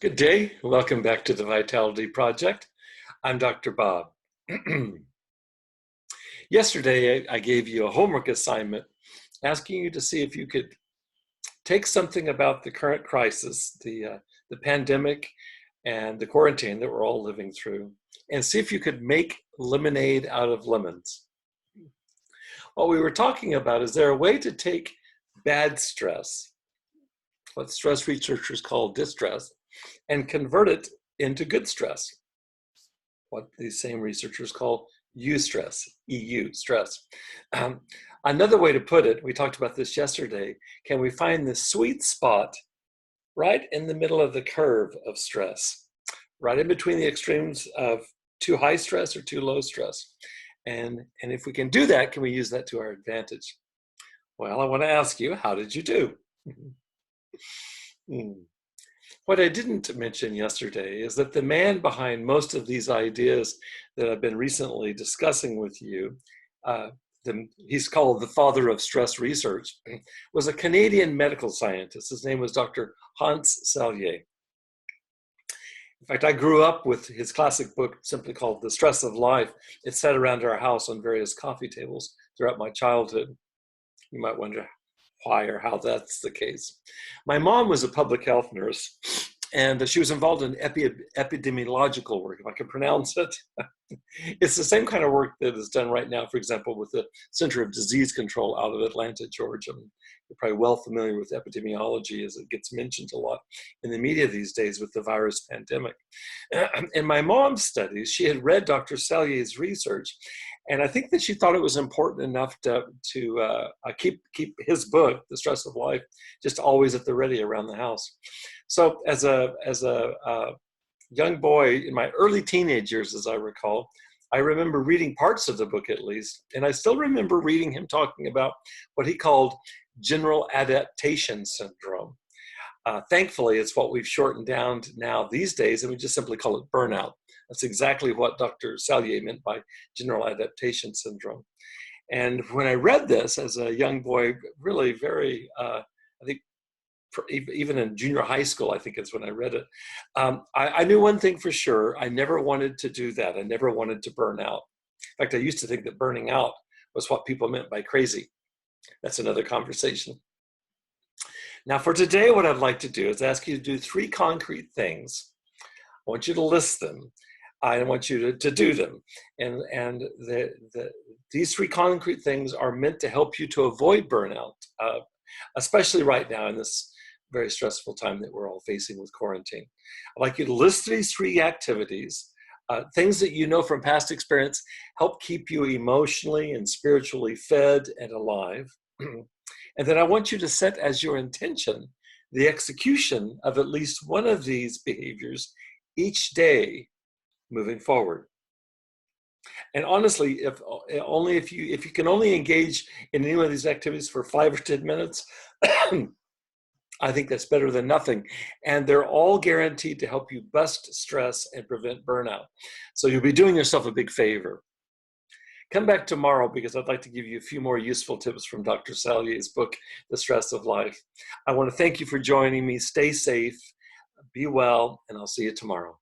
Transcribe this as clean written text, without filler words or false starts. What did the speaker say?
Good day. Welcome back to the Vitality Project. I'm Dr. Bob. Yesterday, I gave you a homework assignment asking you to see if you could take something about the current crisis, the pandemic and the quarantine that we're all living through, and see if you could make lemonade out of lemons. What we were talking about is there a way to take bad stress, what stress researchers call distress, and convert it into good stress, what these same researchers call eustress, EU, stress. Another way to put it, we talked about this yesterday, can we find the sweet spot right in the middle of the curve of stress, right in between the extremes of too high stress or too low stress? And if we can do that, can we use that to our advantage? Well, I want to ask you, how did you do? What I didn't mention yesterday is that the man behind most of these ideas that I've been recently discussing with you, he's called the father of stress research, was a Canadian medical scientist. His name was Dr. Selye. In fact, I grew up with his classic book simply called The Stress of Life. It sat around our house on various coffee tables throughout my childhood. You might wonder why or how that's the case. My mom was a public health nurse, and she was involved in epidemiological work, if I can pronounce it. It's the same kind of work that is done right now, for example, with the Center of Disease Control out of Atlanta, Georgia. You're probably well familiar with epidemiology as it gets mentioned a lot in the media these days with the virus pandemic. In my mom's studies, she had read Dr. Selye's research, and I think that she thought it was important enough to keep his book, The Stress of Life, just always at the ready around the house. So as a young boy in my early teenage years, as I recall, I remember reading parts of the book at least, and I still remember reading him talking about what he called general adaptation syndrome. Thankfully, it's what we've shortened down to now these days, and we just simply call it burnout. That's exactly what Dr. Selye meant by general adaptation syndrome. And when I read this as a young boy, really very, I think, even in junior high school, I think is when I read it, I knew one thing for sure. I never wanted to do that. I never wanted to burn out. In fact, I used to think that burning out was what people meant by crazy. That's another conversation. Now for today, what I'd like to do is ask you to do 3 concrete things. I want you to list them. I want you to do them. And these 3 concrete things are meant to help you to avoid burnout, especially right now in this very stressful time that we're all facing with quarantine. I'd like you to list these 3 activities, things that you know from past experience help keep you emotionally and spiritually fed and alive. And then I want you to set as your intention the execution of at least one of these behaviors each day moving forward. And honestly, if you can only engage in any one of these activities for 5 or 10 minutes, I think that's better than nothing. And they're all guaranteed to help you bust stress and prevent burnout. So you'll be doing yourself a big favor. Come back tomorrow because I'd like to give you a few more useful tips from Dr. Selye's book, The Stress of Life. I want to thank you for joining me. Stay safe, be well, and I'll see you tomorrow.